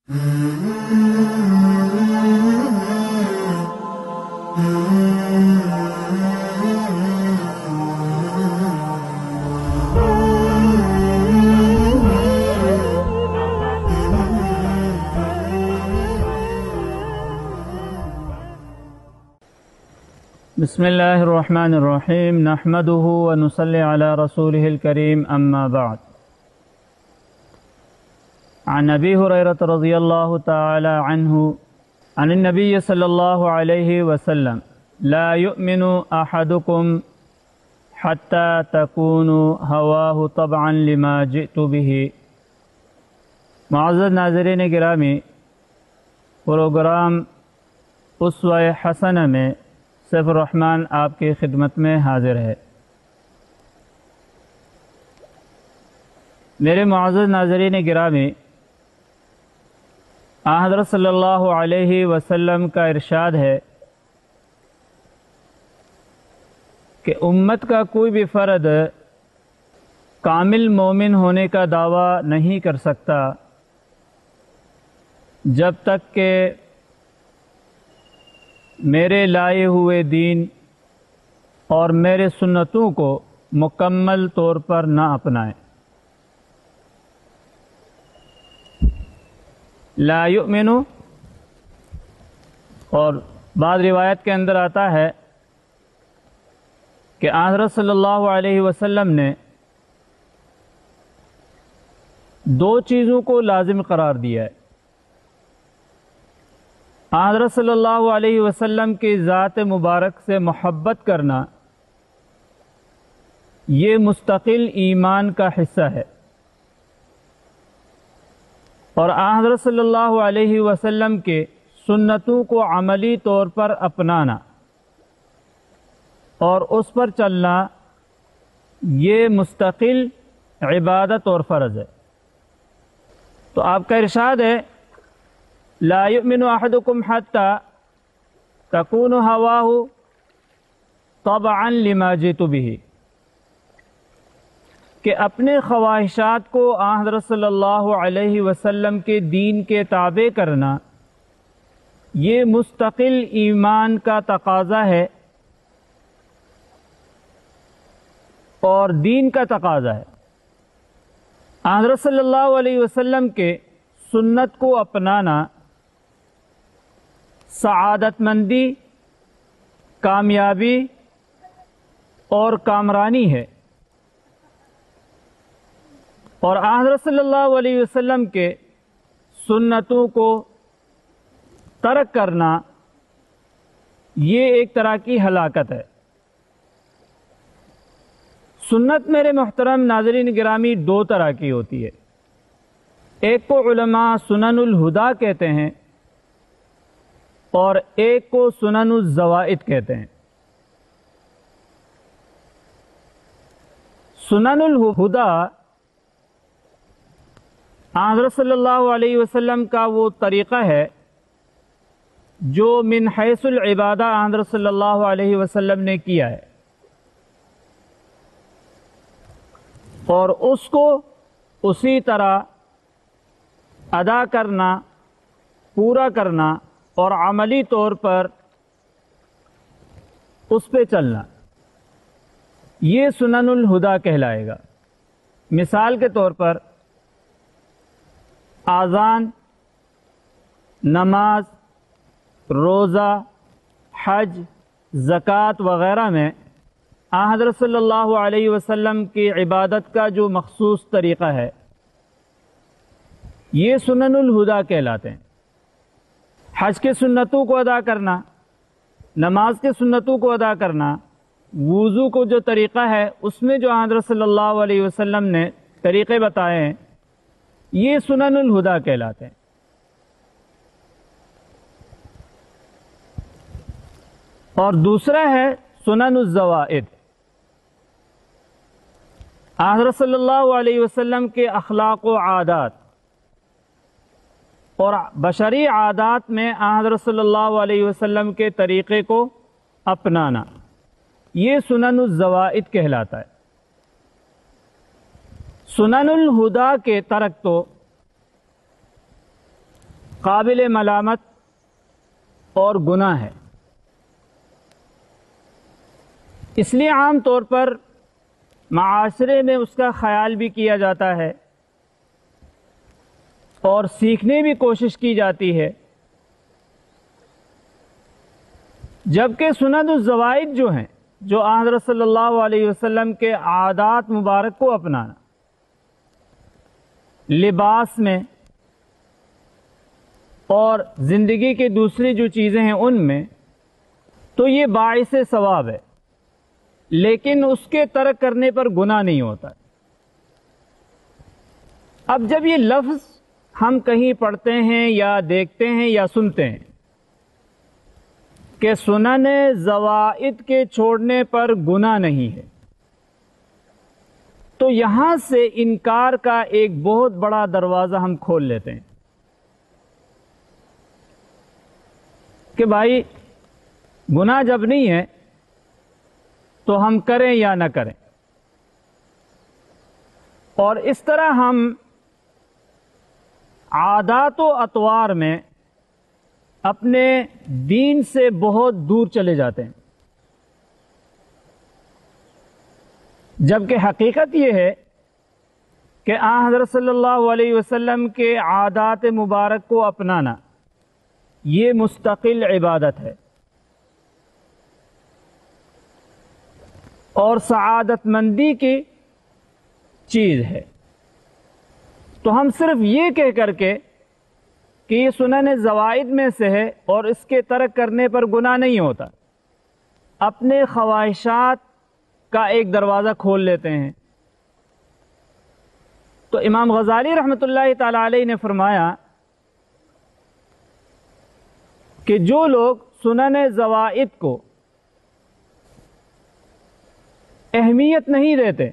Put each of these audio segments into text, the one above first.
بسم اللہ الرحمن الرحیم نحمده ونصلی علی رسوله الکریم اما بعد عن ابی ہریرہ رضی اللہ تعالی عنہ عن النبی صلی اللہ علیہ وسلم لا یؤمن احدکم حتی تکونوا ہواہ طبعا لما جئت به۔ معزز ناظرین گرامی، پروگرام اسوہ حسنہ میں سیف الرحمن آپ کی خدمت میں حاضر ہے۔ میرے معزز ناظرین گرامی، حضرت صلی اللہ علیہ وسلم کا ارشاد ہے کہ امت کا کوئی بھی فرد کامل مومن ہونے کا دعویٰ نہیں کر سکتا جب تک کہ میرے لائے ہوئے دین اور میرے سنتوں کو مکمل طور پر نہ اپنائیں۔ لا یؤمن، اور بعض روایت کے اندر آتا ہے کہ حضرت صلی اللہ علیہ وسلم نے دو چیزوں کو لازم قرار دیا ہے۔ حضرت صلی اللہ علیہ وسلم کی ذات مبارک سے محبت کرنا یہ مستقل ایمان کا حصہ ہے، اور حضرت صلی اللہ علیہ وسلم کے سنتوں کو عملی طور پر اپنانا اور اس پر چلنا یہ مستقل عبادت اور فرض ہے۔ تو آپ کا ارشاد ہے لا یؤمن احدکم حتی تکون ہواہ طبعا لما جئت به، کہ اپنے خواہشات کو حضرت صلی اللہ علیہ وسلم کے دین کے تابع کرنا یہ مستقل ایمان کا تقاضا ہے اور دین کا تقاضا ہے۔ حضرت صلی اللہ علیہ وسلم کے سنت کو اپنانا سعادت مندی، کامیابی اور کامرانی ہے، اور حضرت صلی اللہ علیہ وسلم کے سنتوں کو ترک کرنا یہ ایک طرح کی ہلاکت ہے۔ سنت میرے محترم ناظرین گرامی دو طرح کی ہوتی ہے، ایک کو علماء سنن الہدا کہتے ہیں اور ایک کو سنن الزوائد کہتے ہیں۔ سنن الہدا حضرت صلی اللہ علیہ وسلم کا وہ طریقہ ہے جو من حیث العبادہ حضرت صلی اللہ علیہ وسلم نے کیا ہے، اور اس کو اسی طرح ادا کرنا، پورا کرنا اور عملی طور پر اس پہ چلنا یہ سنن الہدا کہلائے گا۔ مثال کے طور پر اذان، نماز، روزہ، حج، زکوٰۃ وغیرہ میں حضرت صلی اللہ علیہ وسلم کی عبادت کا جو مخصوص طریقہ ہے یہ سنن الہدا کہلاتے ہیں۔ حج کے سنتوں کو ادا کرنا، نماز کے سنتوں کو ادا کرنا، وضو کو جو طریقہ ہے اس میں جو حضرت صلی اللہ علیہ وسلم نے طریقے بتائے ہیں یہ سنن الہدا کہلاتے ہیں۔ اور دوسرا ہے سنن الزوائد، حضرت صلی اللہ علیہ وسلم کے اخلاق و عادات اور بشری عادات میں حضرت صلی اللہ علیہ وسلم کے طریقے کو اپنانا یہ سنن الزوائد کہلاتا ہے۔ سنن الہدا کے ترک تو قابل ملامت اور گناہ ہے. اس لیے عام طور پر معاشرے میں اس کا خیال بھی کیا جاتا ہے اور سیکھنے بھی کوشش کی جاتی ہے، جبکہ سنن الزوائد جو ہیں، جو حضرت صلی اللہ علیہ وسلم کے عادات مبارک کو اپنانا، لباس میں اور زندگی کی دوسری جو چیزیں ہیں ان میں، تو یہ باعث ثواب ہے، لیکن اس کے ترک کرنے پر گناہ نہیں ہوتا. اب جب یہ لفظ ہم کہیں پڑھتے ہیں یا دیکھتے ہیں یا سنتے ہیں کہ سنن زوائد کے چھوڑنے پر گناہ نہیں ہے، تو یہاں سے انکار کا ایک بہت بڑا دروازہ ہم کھول لیتے ہیں کہ بھائی گناہ جب نہیں ہے تو ہم کریں یا نہ کریں. اور اس طرح ہم عادات و اطوار میں اپنے دین سے بہت دور چلے جاتے ہیں، جبکہ حقیقت یہ ہے کہ حضرت صلی اللہ علیہ وسلم کے عادات مبارک کو اپنانا یہ مستقل عبادت ہے اور سعادت مندی کی چیز ہے. تو ہم صرف یہ کہہ کر کے کہ یہ سنن زوائد میں سے ہے اور اس کے ترک کرنے پر گناہ نہیں ہوتا، اپنے خواہشات کا ایک دروازہ کھول لیتے ہیں. تو امام غزالی رحمۃ اللہ تعالی علیہ نے فرمایا کہ جو لوگ سنن زوائد کو اہمیت نہیں دیتے،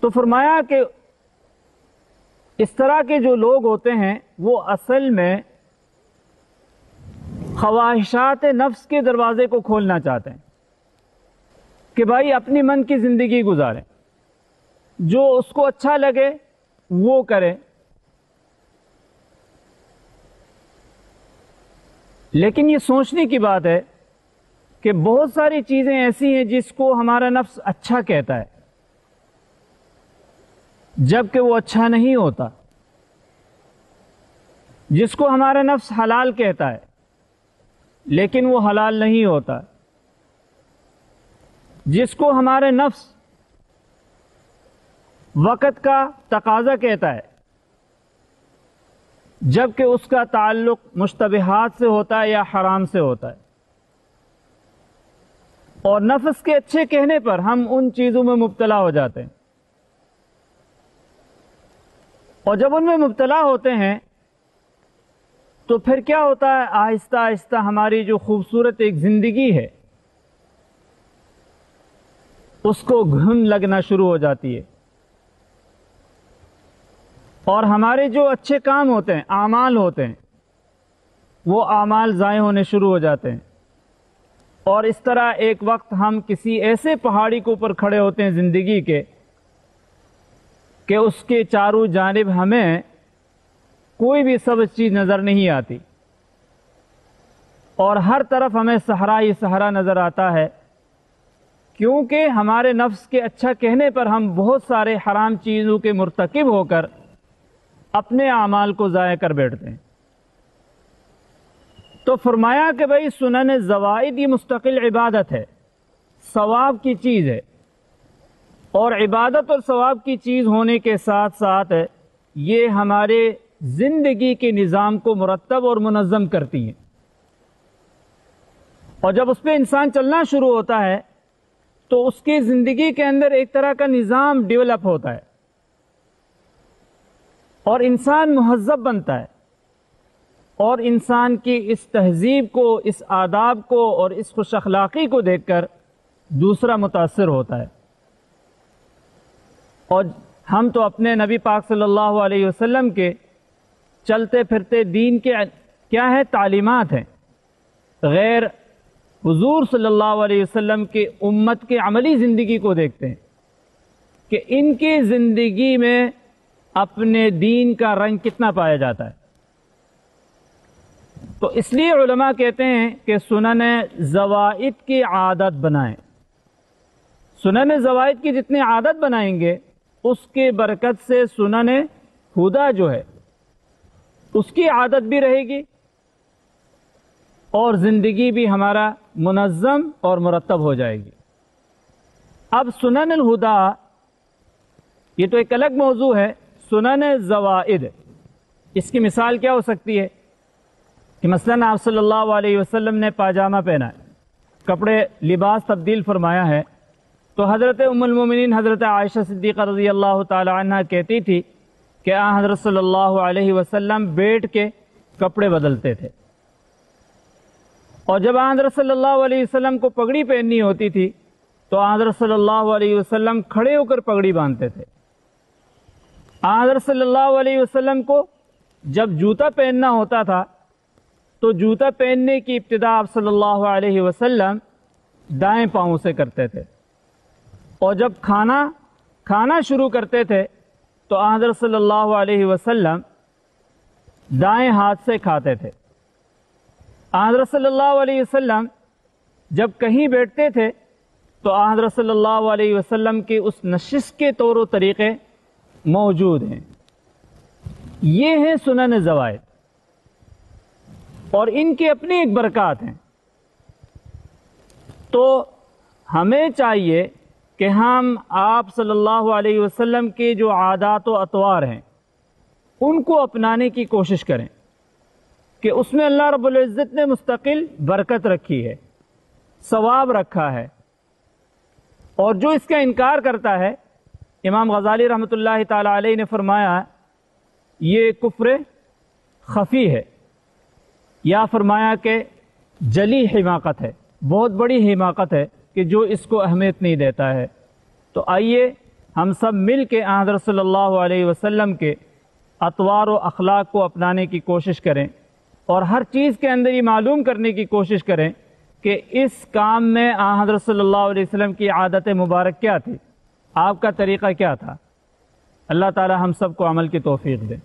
تو فرمایا کہ اس طرح کے جو لوگ ہوتے ہیں وہ اصل میں خواہشات نفس کے دروازے کو کھولنا چاہتے ہیں کہ بھائی اپنی من کی زندگی گزاریں، جو اس کو اچھا لگے وہ کریں. لیکن یہ سوچنے کی بات ہے کہ بہت ساری چیزیں ایسی ہیں جس کو ہمارا نفس اچھا کہتا ہے جبکہ وہ اچھا نہیں ہوتا، جس کو ہمارا نفس حلال کہتا ہے لیکن وہ حلال نہیں ہوتا، جس کو ہمارے نفس وقت کا تقاضا کہتا ہے جبکہ اس کا تعلق مشتبہات سے ہوتا ہے یا حرام سے ہوتا ہے. اور نفس کے اچھے کہنے پر ہم ان چیزوں میں مبتلا ہو جاتے ہیں، اور جب ان میں مبتلا ہوتے ہیں تو پھر کیا ہوتا ہے، آہستہ آہستہ ہماری جو خوبصورت ایک زندگی ہے اس کو گھن لگنا شروع ہو جاتی ہے، اور ہمارے جو اچھے کام ہوتے ہیں، اعمال ہوتے ہیں، وہ اعمال ضائع ہونے شروع ہو جاتے ہیں. اور اس طرح ایک وقت ہم کسی ایسے پہاڑی کے اوپر کھڑے ہوتے ہیں زندگی کے کہ اس کے چاروں جانب ہمیں کوئی بھی سبز چیز نظر نہیں آتی اور ہر طرف ہمیں صحرا ہی صحرا نظر آتا ہے، کیونکہ ہمارے نفس کے اچھا کہنے پر ہم بہت سارے حرام چیزوں کے مرتکب ہو کر اپنے اعمال کو ضائع کر بیٹھتے ہیں. تو فرمایا کہ بھائی سنن زوائد یہ مستقل عبادت ہے، ثواب کی چیز ہے، اور عبادت اور ثواب کی چیز ہونے کے ساتھ ساتھ یہ ہمارے زندگی کے نظام کو مرتب اور منظم کرتی ہیں. اور جب اس پہ انسان چلنا شروع ہوتا ہے تو اس کی زندگی کے اندر ایک طرح کا نظام ڈیولپ ہوتا ہے اور انسان مہذب بنتا ہے، اور انسان کی اس تہذیب کو، اس آداب کو اور اس خوش اخلاقی کو دیکھ کر دوسرا متاثر ہوتا ہے. اور ہم تو اپنے نبی پاک صلی اللہ علیہ وسلم کے چلتے پھرتے دین کے کیا ہے تعلیمات ہیں، غیر حضور صلی اللہ علیہ وسلم کے امت کے عملی زندگی کو دیکھتے ہیں کہ ان کی زندگی میں اپنے دین کا رنگ کتنا پایا جاتا ہے. تو اس لیے علماء کہتے ہیں کہ سنن زوائد کی عادت بنائیں. سنن زوائد کی جتنی عادت بنائیں گے اس کی برکت سے سنن ہدا جو ہے اس کی عادت بھی رہے گی اور زندگی بھی ہمارا منظم اور مرتب ہو جائے گی. اب سنن الہدا یہ تو ایک الگ موضوع ہے. سنن زوائد اس کی مثال کیا ہو سکتی ہے کہ مثلاً آپ صلی اللہ علیہ وسلم نے پاجامہ پہنا ہے, کپڑے لباس تبدیل فرمایا ہے, تو حضرت ام المومنین حضرت عائشہ صدیقہ رضی اللہ تعالی عنہ کہتی تھی کہ حضرت صلی اللہ علیہ وسلم بیٹھ کے کپڑے بدلتے تھے, اور جب حضرت صلی اللہ علیہ وسلم کو پگڑی پہننی ہوتی تھی تو حضرت صلی اللہ علیہ وسلم کھڑے ہو کر پگڑی باندھتے تھے. حضرت صلی اللہ علیہ وسلم کو جب جوتا پہننا ہوتا تھا تو جوتا پہننے کی ابتدا آپ صلی اللہ علیہ وسلم دائیں پاؤں سے کرتے تھے, اور جب کھانا شروع کرتے تھے تو حضرت صلی اللہ علیہ وسلم دائیں ہاتھ سے کھاتے تھے. حضرت صلی اللہ علیہ وسلم جب کہیں بیٹھتے تھے تو حضرت صلی اللہ علیہ وسلم کی اس نشست کے طور و طریقے موجود ہیں. یہ ہیں سنن زوائد, اور ان کی اپنی ایک برکات ہیں. تو ہمیں چاہیے کہ ہم آپ صلی اللہ علیہ وسلم کے جو عادات و اطوار ہیں ان کو اپنانے کی کوشش کریں کہ اس میں اللہ رب العزت نے مستقل برکت رکھی ہے, ثواب رکھا ہے. اور جو اس کا انکار کرتا ہے, امام غزالی رحمۃ اللہ تعالی علیہ نے فرمایا یہ کفر خفی ہے, یا فرمایا کہ جلی حماقت ہے, بہت بڑی حماقت ہے کہ جو اس کو اہمیت نہیں دیتا ہے. تو آئیے ہم سب مل کے حضرت صلی اللہ علیہ وسلم کے اطوار و اخلاق کو اپنانے کی کوشش کریں, اور ہر چیز کے اندر یہ معلوم کرنے کی کوشش کریں کہ اس کام میں حضرت صلی اللہ علیہ وسلم کی عادت مبارک کیا تھی, آپ کا طریقہ کیا تھا. اللہ تعالی ہم سب کو عمل کی توفیق دے.